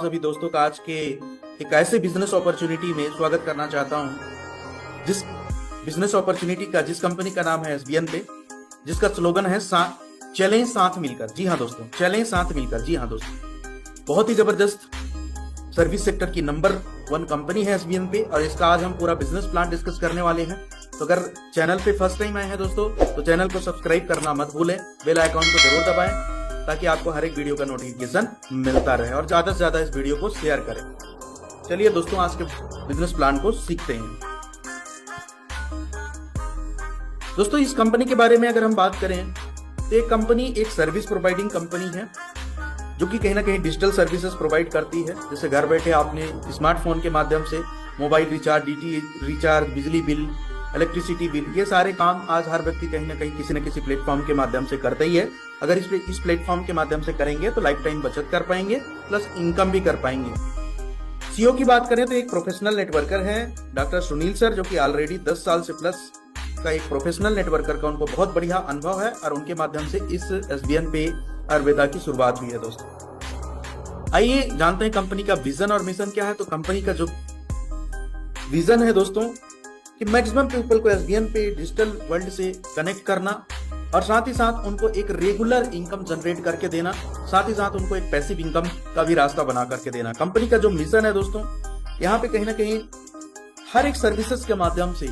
आप सभी दोस्तों का आज के एक ऐसे बिजनेस अपॉर्चुनिटी में स्वागत करना चाहता हूं जिस बिजनेस अपॉर्चुनिटी का जिस कंपनी का नाम है एसबीएन पे, जिसका स्लोगन है चलें साथ मिलकर। जी हाँ दोस्तों, चलें साथ मिलकर। जी हाँ दोस्तों, बहुत ही जबरदस्त सर्विस सेक्टर की नंबर 1 कंपनी है एसबीएन पे और इसका आज हम पूरा बिजनेस प्लान डिस्कस करने वाले हैं। तो अगर चैनल पे फर्स्ट टाइम आए हैं दोस्तों तो चैनल को सब्सक्राइब करना मत भूलें, बेल आइकॉन को जरूर दबाएं ताकि आपको हर एक वीडियो का नोटिफिकेशन मिलता रहे और ज्यादा से ज्यादा इस वीडियो को शेयर करें। चलिए दोस्तों, आज के बिजनेस प्लान को सीखते हैं। दोस्तों, इस कंपनी के बारे में अगर हम बात करें तो ये कंपनी एक सर्विस प्रोवाइडिंग कंपनी है जो कि कहीं ना कहीं डिजिटल सर्विसेज प्रोवाइड करती है। जैसे घर बैठे आपने स्मार्टफोन के माध्यम से मोबाइल रिचार्ज, डीटी रिचार्ज, बिजली बिल, इलेक्ट्रिसिटी बिल, ये सारे काम आज हर व्यक्ति कहीं ना कहीं किसी न किसी प्लेटफॉर्म के माध्यम से करता ही है। अगर इस प्लेटफॉर्म के माध्यम से करेंगे तो लाइफ टाइम बचत कर पाएंगे प्लस इनकम भी कर पाएंगे। सीईओ की बात करें तो एक प्रोफेशनल नेटवर्कर है डॉक्टर सुनील सर, जो कि ऑलरेडी 10 साल से प्लस का एक प्रोफेशनल नेटवर्कर का उनको बहुत बढ़िया अनुभव है और उनके माध्यम से इस एसबीएन पे आयुर्वेदा की शुरुआत हुई है। दोस्तों, आइए जानते हैं कंपनी का विजन और मिशन क्या है। तो कंपनी का जो विजन है दोस्तों कि मैक्सिमम पीपल को एसबीएन पे डिजिटल वर्ल्ड से कनेक्ट करना और साथ ही साथ उनको एक रेगुलर इनकम जनरेट करके देना, साथ ही साथ उनको एक पैसिव इनकम का भी रास्ता बना करके देना। कंपनी का जो मिशन है दोस्तों, यहाँ पे कहीं ना कहीं हर एक सर्विसेज के माध्यम से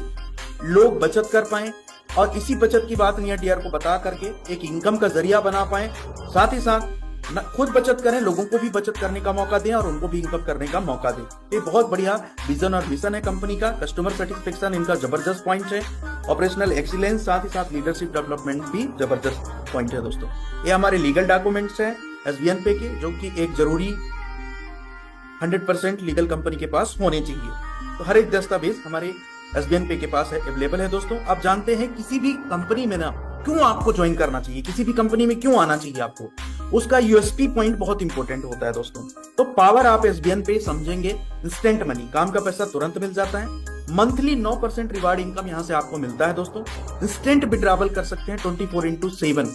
लोग बचत कर पाए और इसी बचत की बात नियर डियर को बता करके एक इनकम का जरिया बना पाए, साथ ही साथ खुद बचत करें, लोगों को भी बचत करने का मौका दें और उनको भी इनकम करने का मौका दें। ये बहुत बढ़िया विजन और मिशन है कंपनी का। कस्टमर सेटिस्फेक्शन इनका जबरदस्त पॉइंट है, ऑपरेशनल एक्सीलेंस, साथ ही साथ लीडरशिप डेवलपमेंट भी जबरदस्त पॉइंट है। दोस्तों, ये हमारे लीगल डॉक्यूमेंट्स हैं एसबीएन पे के, जो कि एक जरूरी 100% लीगल कंपनी के पास होने चाहिए। तो हर एक दस्तावेज हमारे एसबीएन पे के पास है, अवेलेबल है। दोस्तों, आप जानते हैं किसी भी कंपनी में ना क्यों आपको ज्वाइन करना चाहिए, किसी भी कंपनी में क्यों आना चाहिए आपको, उसका यूएसपी पॉइंट बहुत इंपॉर्टेंट होता है दोस्तों। तो पावर आप एसबीएन पे समझेंगे, इंस्टेंट मनी, काम का पैसा तुरंत मिल जाता है। मंथली 9% रिवार्ड इनकम यहां से आपको मिलता है दोस्तों। इंस्टेंट विड्रॉवल कर सकते हैं 24/7।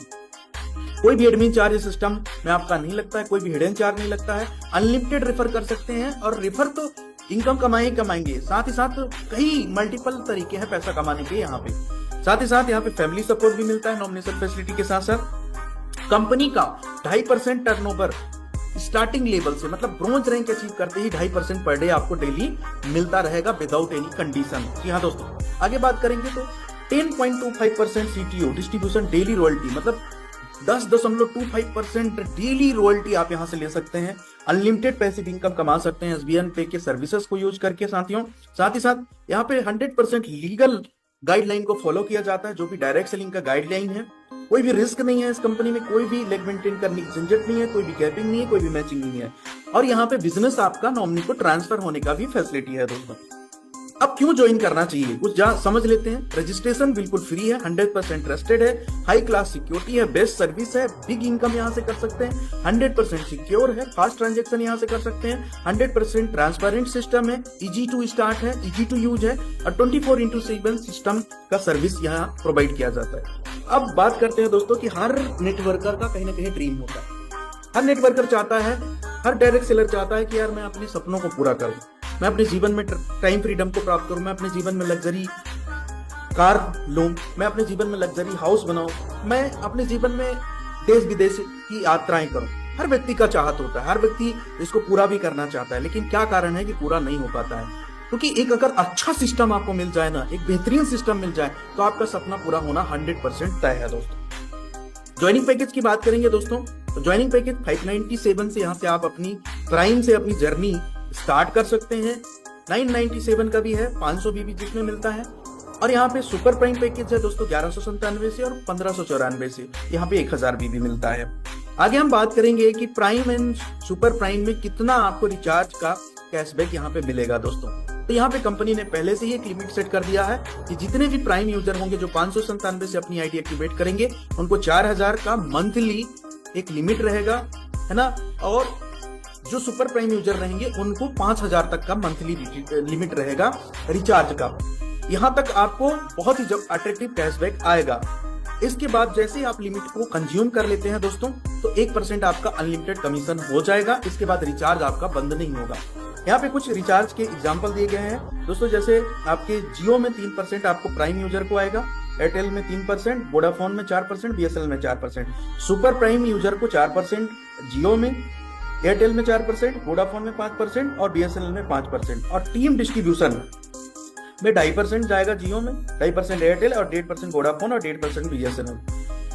कोई भी एडमिन चार्ज सिस्टम में आपका नहीं लगता है, कोई भी हिडन चार्ज नहीं लगता है। अनलिमिटेड रेफर कर सकते हैं और रेफर तो इनकम कमाएंगे, साथ ही साथ कई मल्टीपल तरीके हैं पैसा कमाने के यहाँ पे। साथ ही साथ यहाँ पे फैमिली सपोर्ट भी मिलता है नॉमिनेशन फैसिलिटी के साथ साथ। कंपनी का 2.5% टर्नओवर स्टार्टिंग लेवल से, मतलब ब्रोंज रैंक अचीव करते ही 2.5% पर डे आपको डेली मिलता रहेगा विदाउट एनी कंडीशन। जी हाँ दोस्तों, आगे बात करेंगे तो 10.25% सीटीओ डिस्ट्रीब्यूशन डेली रॉयल्टी, मतलब 10.25% डेली रॉयल्टी आप यहां से ले सकते हैं। अनलिमिटेड पैसिव इनकम कमा सकते हैं एसबीएन पे के सर्विसेज को यूज करके साथियों। साथ ही साथ यहाँ पे 100% लीगल गाइडलाइन को फॉलो किया जाता है, जो भी डायरेक्ट सेलिंग का गाइडलाइन है। कोई भी रिस्क नहीं है इस कंपनी में, कोई भी लेग मेंटेन करने की झंझट नहीं है, कोई भी कैपिंग नहीं है, कोई भी मैचिंग नहीं है। और यहाँ पे बिजनेस आपका नॉमिनी को ट्रांसफर होने का भी फैसिलिटी है दोस्तों। अब क्यों ज्वाइन करना चाहिए कुछ समझ लेते हैं। रजिस्ट्रेशन बिल्कुल फ्री है, 100% ट्रस्टेड है, हाई क्लास सिक्योरिटी है, बेस्ट सर्विस है, बिग इनकम यहाँ से कर सकते हैं, 100% सिक्योर है, फास्ट ट्रांजैक्शन यहाँ से कर सकते हैं, 100% ट्रांसपेरेंट सिस्टम है, इजी टू स्टार्ट है, इजी टू यूज है और 24/7 सिस्टम का सर्विस यहाँ प्रोवाइड किया जाता है। अब बात करते हैं दोस्तों कि हर नेटवर्कर का कहीं ना कहीं ड्रीम होता है। हर नेटवर्कर चाहता है, हर डायरेक्ट सेलर चाहता है कि यार मैं अपने सपनों को पूरा करूं, मैं अपने जीवन में टाइम फ्रीडम को प्राप्त करूं, मैं अपने जीवन में लग्जरी कार लूं, मैं अपने जीवन में लग्जरी हाउस बनाऊं, मैं अपने जीवन में देश विदेश की यात्राएं करूं। हर व्यक्ति का चाहत होता है, हर व्यक्ति इसको पूरा भी करना चाहता है, लेकिन क्या कारण है कि पूरा नहीं हो पाता है? क्योंकि एक अगर अच्छा सिस्टम आपको मिल जाए ना, एक बेहतरीन सिस्टम मिल जाए तो आपका सपना पूरा होना 100% तय है दोस्तों। ज्वाइनिंग पैकेज की बात करेंगे दोस्तों, तो ज्वाइनिंग पैकेज 597 से यहाँ से आप अपनी प्राइम से अपनी जर्नी स्टार्ट कर सकते हैं। 997 का भी है, 500 बीबी जिसमें मिलता है। और यहाँ पे सुपर प्राइम पैकेज है दोस्तों 1197 से और 1594 से, यहाँ पे 1000 बीबी मिलता है। आगे हम बात करेंगे कि प्राइम एंड सुपर प्राइम में कितना आपको रिचार्ज का कैशबैक यहाँ पे मिलेगा दोस्तों। तो यहाँ पे कंपनी ने पहले से ही एक लिमिट सेट कर दिया है कि जितने भी प्राइम यूजर होंगे जो 597 से अपनी आईडी एक्टिवेट करेंगे उनको 4000 का मंथली एक लिमिट रहेगा, है ना। और जो सुपर प्राइम यूजर रहेंगे उनको 5000 तक का मंथली लिमिट रहेगा रिचार्ज का। यहाँ तक आपको बहुत ही जब अट्रैक्टिव कैशबैक आएगा। इसके बाद जैसे आप लिमिट को कंज्यूम कर लेते हैं दोस्तों, तो 1% आपका अनलिमिटेड कमीशन हो जाएगा। इसके बाद रिचार्ज आपका बंद नहीं होगा। यहाँ पे कुछ रिचार्ज के एग्जाम्पल दिए गए हैं दोस्तों, जैसे आपके जियो में 3% आपको प्राइम यूजर को आएगा, एयरटेल में 3%, वोडाफोन में 4%, बीएसएनएल में 4%, सुपर प्राइम यूजर को 4% जियो में, एयरटेल में 4%, वोडाफोन में 5% और बीएसएनएल में 5%, और टीम डिस्ट्रीब्यूशन में 2.5% जाएगा जियो में, 2.5% एयरटेल और 1.5% वोडाफोन और 1.5% बीएसएनएल।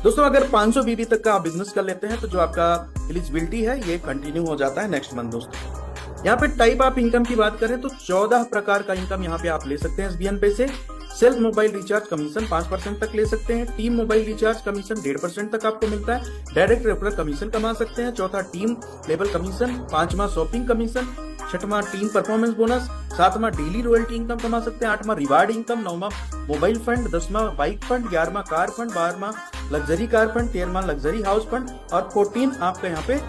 दोस्तों अगर 500 बीबी तक का आप बिजनेस कर लेते हैं तो जो आपका एलिजिबिलिटी है ये कंटिन्यू हो जाता है नेक्स्ट मंथ दोस्तों। यहाँ पे टाइप ऑफ इनकम की बात करें तो 14 प्रकार का इनकम यहाँ पे आप ले सकते हैं एसबीएन पे से। सेल्फ मोबाइल रिचार्ज कमीशन 5% तक ले सकते हैं, टीम मोबाइल रिचार्ज कमीशन 1.5% तक आपको मिलता है, डायरेक्ट रेफरल कमीशन कमा सकते हैं, चौथा टीम लेवल कमीशन, पांचवा शॉपिंग कमीशन, छठवां टीम परफॉर्मेंस बोनस, सातवां डेली रॉयल्टी इनकम कमा सकते हैं, आठवां रिवार्ड इनकम, नौवां मोबाइल फंड, 10वां बाइक फंड, 11वां कार फंड, 12वां लग्जरी कार फंड, 13वां लग्जरी हाउस फंड और 14 आपका यहाँ पे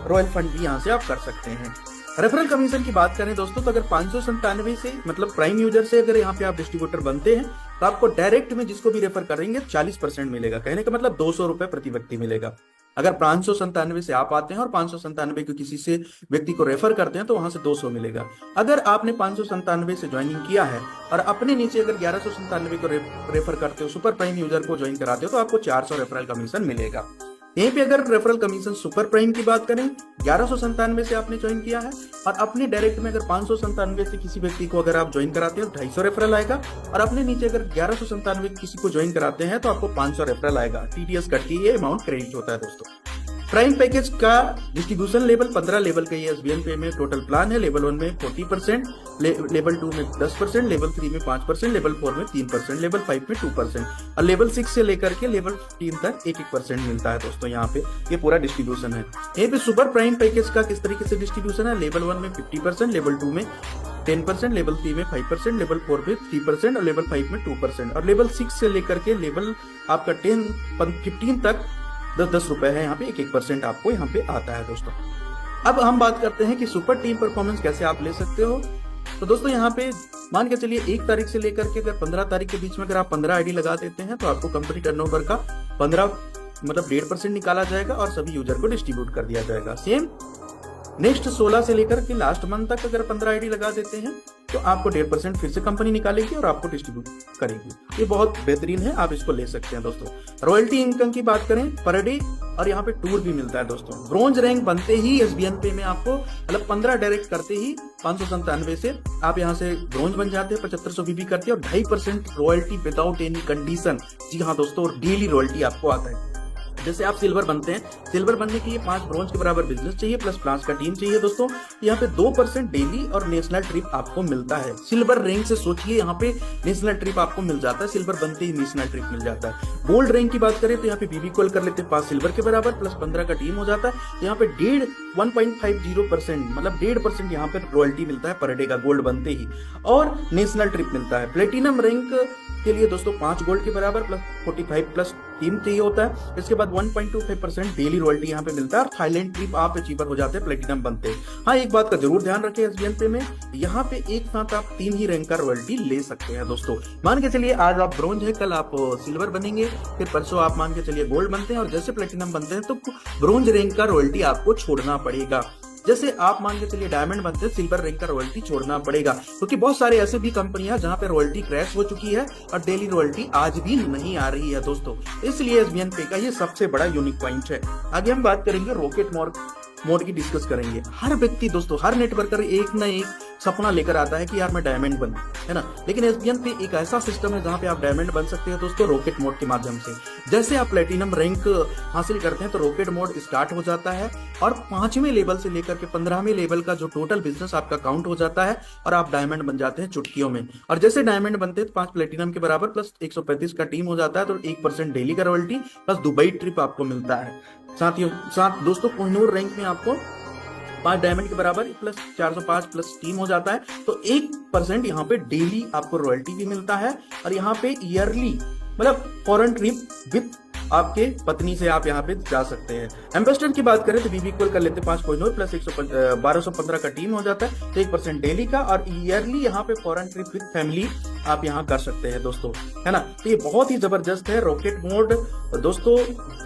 रॉयल फंड भी यहाँ से आप कर सकते हैं। रेफरल कमीशन की बात करें दोस्तों तो अगर 597 से मतलब प्राइम यूजर से अगर यहाँ पे आप डिस्ट्रीब्यूटर बनते हैं तो आपको डायरेक्ट में जिसको भी रेफर करेंगे 40% मिलेगा, कहने का मतलब 200 रुपए प्रति व्यक्ति मिलेगा। अगर 597 से आप आते हैं और 597 को किसी से व्यक्ति को रेफर करते हैं तो वहां से 200 मिलेगा। अगर आपने 597 से ज्वाइनिंग किया है और अपने नीचे अगर 1197 को रेफर करते हो, सुपर प्राइम यूजर को ज्वाइन कराते हो तो आपको 400 रेफरल कमीशन मिलेगा। यहीं पे अगर रेफरल कमीशन सुपर प्राइम की बात करें, 1197 से आपने ज्वाइन किया है और अपने डायरेक्ट में अगर 597 से किसी व्यक्ति को अगर आप ज्वाइन कराते हो 250 रेफरल आएगा, और अपने नीचे अगर 1197 किसी को ज्वाइन कराते हैं तो आपको 500 रेफरल आएगा। टीडीएस कट के ये अमाउंट क्रेडिट होता है दोस्तों। प्राइम पैकेज का डिस्ट्रीब्यूशन लेवल 15 लेवल का ये एसबीएन पे में टोटल प्लान है। लेवल 1 में 40%, लेवल 2 में 10%, लेवल 3 में 5%, लेवल 4 में 3%, लेवल 5 में 2% और लेवल 6 से लेकर के लेवल 3 तक 1% मिलता है दोस्तों। यहाँ पे ये पूरा डिस्ट्रीब्यूशन है। यहाँ पे सुपर प्राइम पैकेज का किस तरीके से डिस्ट्रीब्यूशन है, लेवल 1 में 50%, लेवल 2 में 10%, लेवल 3 में 5%, लेवल 4 में 3% और लेवल 5 में 2% और लेवल 6 से लेकर के लेवल आपका 15 तक 10 रुपए है। यहाँ पे 1% आपको यहाँ पे आता है दोस्तों। अब हम बात करते हैं कि सुपर टीम परफॉर्मेंस कैसे आप ले सकते हो। तो दोस्तों यहाँ पे मान के चलिए 1 तारीख से लेकर के अगर 15 तारीख के बीच में अगर आप 15 आईडी लगा देते हैं तो आपको कंपनी टर्नओवर का 15 मतलब 1.5% निकाला जाएगा और सभी यूजर को डिस्ट्रीब्यूट कर दिया जाएगा। सेम नेक्स्ट 16 से लेकर के लास्ट मंथ तक अगर 15 आईडी लगा देते हैं तो आपको 1.5% फिर से कंपनी निकालेगी और आपको डिस्ट्रीब्यूट करेगी। ये बहुत बेहतरीन है, आप इसको ले सकते हैं दोस्तों। रॉयल्टी इनकम की बात करें पर डे और यहाँ पे टूर भी मिलता है दोस्तों। ब्रोंज रैंक बनते ही एसबीएन पे में आपको मतलब 15 डायरेक्ट करते ही 597 से आप यहाँ से ब्रोंज बन जाते हैं, 7500 बीबी करते हैं और 2.5% रॉयल्टी विदाउट एनी कंडीशन। जी हाँ दोस्तों, डेली रॉयल्टी आपको आता है। जैसे आप सिल्वर बनते हैं, सिल्वर बनने के लिए 5 ब्रोंज के बराबर बिजनेस चाहिए प्लस फ्रांस का टीम चाहिए दोस्तों। यहाँ पे 2% डेली और नेशनल ट्रिप आपको मिलता है। सिल्वर रैंक से सोचिए यहाँ पे नेशनल ट्रिप आपको मिल जाता है, सिल्वर बनते ही नेशनल ट्रिप मिल जाता है। गोल्ड रैंक की बात करें तो यहाँ पे बीबी कॉल कर लेते हैं 5 सिल्वर के बराबर प्लस 15 का टीम हो जाता है। तो यहाँ पे 1.50% मतलब 1.5% यहाँ पे रॉयल्टी मिलता है पर डे का गोल्ड बनते ही, और नेशनल ट्रिप मिलता है। प्लेटिनम रैंक के लिए दोस्तों 5 गोल्ड के बराबर प्लस 45 प्लस टीम चाहिए होता है। इसके बाद 1.25% डेली रॉयल्टी यहाँ पे मिलता है और थाईलैंड ट्रिप आप अचीवर हो जाते हैं, प्लेटिनम बनते हैं। हाँ, एक बात का जरूर ध्यान रखें एसबीएन पे में यहाँ पे एक साथ आप 3 ही रैंक का रॉयल्टी ले सकते हैं दोस्तों। मान के चलिए आज आप ब्रोंज है, कल आप सिल्वर बनेंगे, फिर परसों आप मान के चलिए गोल्ड बनते हैं और जैसे प्लेटिनम बनते हैं तो ब्रोंज रैंक का रॉयल्टी आपको छोड़ना पड़ेगा। जैसे आप मान के चलिए डायमंड बनते हैं, सिल्वर रैंक का रॉयल्टी छोड़ना पड़ेगा, क्योंकि बहुत सारे ऐसे भी कंपनियां जहां पे रॉयल्टी क्रैश हो चुकी है और डेली रॉयल्टी आज भी नहीं आ रही है दोस्तों। इसलिए एसबीएन पे का ये सबसे बड़ा यूनिक पॉइंट है। आगे हम बात करेंगे रॉकेट मोड की डिस्कस करेंगे। हर व्यक्ति दोस्तों, हर नेटवर्कर एक ना एक सपना लेकर आता है कि यार मैं डायमंड बनूं, है ना। लेकिन एसबीएन पे एक ऐसा सिस्टम है जहां पे आप डायमंड बन सकते हैं दोस्तों रॉकेट मोड के माध्यम से। जैसे आप प्लेटिनम रैंक हासिल करते हैं तो रॉकेट मोड स्टार्ट हो जाता है और 5वें लेवल से लेकर के 15वें लेवल का जो टोटल बिजनेस आपका काउंट हो जाता है और आप डायमंड बन जाते हैं चुटकियों में। और जैसे डायमंड बनते हैं तो 5 प्लेटिनम के बराबर प्लस 135 का टीम हो जाता है, तो 1% डेली का रॉयल्टी प्लस दुबई ट्रिप आपको मिलता है। साथ दोस्तों कोहिनूर रैंक में आपको 5 डायमंड के बराबर प्लस 405 प्लस टीम हो जाता है, तो 1% यहाँ पे डेली आपको रॉयल्टी भी मिलता है। और यहाँ पे ईयरली मतलब फॉरेन ट्रिप विद आपके पत्नी से आप यहाँ पे जा सकते हैं। एम्बेसडर की बात करें तो बीबी इक्वल कर लेते हैं 5 कोहिनूर प्लस 1215 का टीम हो जाता है, तो 1% डेली का और ईयरली यहाँ पे फॉरेन ट्रिप विद फैमिली आप यहाँ कर सकते हैं दोस्तों, है ना। तो ये बहुत ही जबरदस्त है रॉकेट मोड दोस्तों।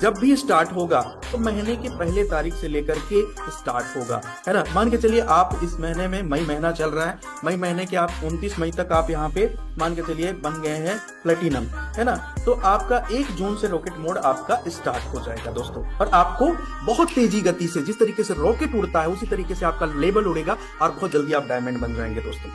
जब भी स्टार्ट होगा तो महीने की पहले तारीख से लेकर के स्टार्ट होगा, है ना। मान के चलिए आप इस महीने में, मई महीना चल रहा है, मई महीने के आप 29 मई तक आप यहाँ पे मान के चलिए बन गए हैं प्लेटिनम, है ना। तो आपका 1 जून से रॉकेट मोड आपका स्टार्ट हो जाएगा दोस्तों, और आपको बहुत तेजी गति से, जिस तरीके से रॉकेट उड़ता है उसी तरीके से आपका लेवल उड़ेगा और बहुत जल्दी आप डायमंड बन जाएंगे दोस्तों।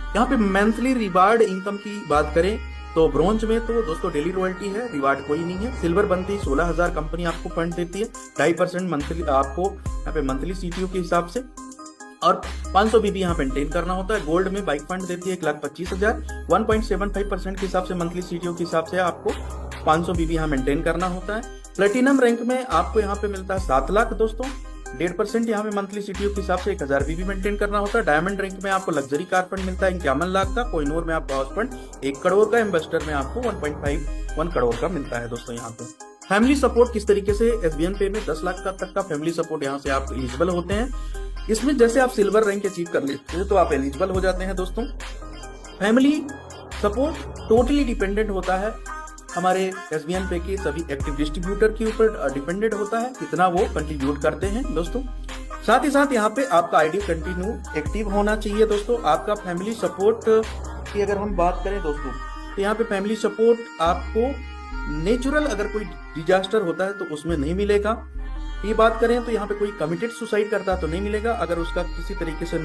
यहाँ पे मंथली रिवार्ड इनकम की बात करें तो ब्रॉन्ज में तो दोस्तों डेली रॉयल्टी है, रिवार्ड कोई नहीं है। सिल्वर बनती 16,000 कंपनी आपको पॉइंट देती है, 2.5% मंथली आपको यहाँ पे मंथली सीटीओ के हिसाब से, और 500 बीबी यहाँ मेंटेन करना होता है। गोल्ड में बाइक फंड देती है 1,25,000, 1.75% के हिसाब से मंथली सीटीओ के हिसाब से आपको 500 बीबी यहाँ मेंटेन करना होता है। प्लेटिनम रैंक में आपको यहाँ पे मिलता है 7 लाख दोस्तों, 1.5% यहाँ पे मंथली सीटीओ के हिसाब से 1000 बीबी मेंटेन करना होता है। डायमंड रैंक में आपको लग्जरी कार फंड मिलता है 51 लाख का, कोहिनूर में आपको हाउस फंड 1 करोड़ का, एम्बेसडर में आपको 1.51 करोड़ का मिलता है दोस्तों। यहाँ पे फैमिली सपोर्ट किस तरीके से, SBN पे में 10 लाख तक का फैमिली सपोर्ट यहाँ से आप एलिजिबल होते हैं। इसमें जैसे आप सिल्वर रैंक अचीव कर लेते हैं तो आप एलिजिबल हो जाते हैं दोस्तों। फैमिली सपोर्ट टोटली डिपेंडेंट होता है हमारे SBN पे के सभी एक्टिव डिस्ट्रीब्यूटर के ऊपर डिपेंडेंट होता है, कितना वो कंट्रीब्यूट करते हैं दोस्तों। साथ ही साथ यहाँ पे आपका आईडी कंटिन्यू एक्टिव होना चाहिए दोस्तों। आपका फैमिली सपोर्ट की अगर हम बात करें दोस्तों, तो यहाँ पे फैमिली सपोर्ट आपको नेचुरल अगर कोई डिजास्टर होता है तो उसमें नहीं मिलेगा। ये बात करें तो यहाँ पे कोई कमिटेड सुसाइड करता है तो नहीं मिलेगा। अगर उसका किसी तरीके से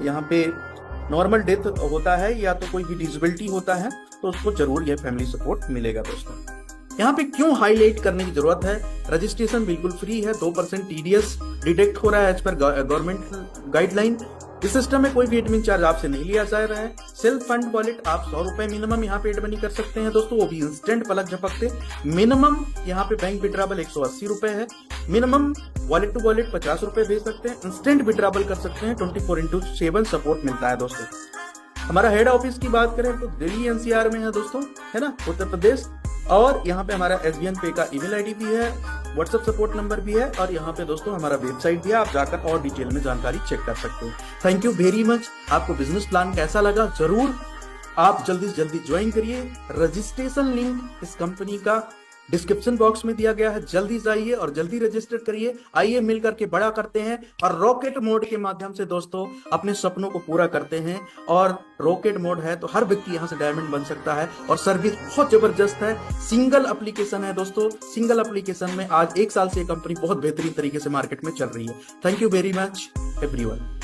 यहाँ पे नॉर्मल डेथ होता है या तो कोई भी डिसेबिलिटी होता है तो उसको जरूर यह फैमिली सपोर्ट मिलेगा दोस्तों। यहाँ पे क्यों हाईलाइट करने की जरूरत है, रजिस्ट्रेशन बिल्कुल फ्री है, 2% TDS डिटेक्ट हो रहा है एज पर गवर्नमेंट गाइडलाइन। इस सिस्टम में कोई भी एडमिन चार्ज आपसे नहीं लिया जा रहा है। सेल्फ फंड वॉलेट आप 100 रुपए मिनिमम यहाँ पे एड मनी कर सकते हैं दोस्तों, वो भी इंस्टेंट पलक झपकते। मिनिमम यहाँ पे बैंक विड्रॉवल 180 रुपए है, मिनिमम वॉलेट टू वॉलेट 50 रुपए भेज सकते हैं, इंस्टेंट विड्रॉवल कर सकते हैं, 24/7 सपोर्ट मिलता है दोस्तों। हमारा हेड ऑफिस की बात करें तो दिल्ली NCR में है दोस्तों, है ना, उत्तर प्रदेश। और यहाँ पे हमारा SBN पे का ईमेल आईडी भी है, व्हाट्सएप सपोर्ट नंबर भी है, और यहाँ पे दोस्तों हमारा वेबसाइट भी है, आप जाकर और डिटेल में जानकारी चेक कर सकते हो। Thank you very much. आपको बिजनेस प्लान कैसा लगा जरूर आप जल्दी से जल्दी ज्वाइन करिए। रजिस्ट्रेशन लिंक इस कंपनी का डिस्क्रिप्शन बॉक्स में दिया गया है, जल्दी जाइए और जल्दी रजिस्टर करिए। आइए मिल करके बड़ा करते हैं और रॉकेट मोड के माध्यम से दोस्तों अपने सपनों को पूरा करते हैं। और रॉकेट मोड है तो हर व्यक्ति यहां से डायमंड बन सकता है, और सर्विस बहुत जबरदस्त है। सिंगल एप्लीकेशन है दोस्तों, सिंगल एप्लीकेशन में आज 1 साल से ये कंपनी बहुत बेहतरीन तरीके से मार्केट में चल रही है। Thank you very much everyone.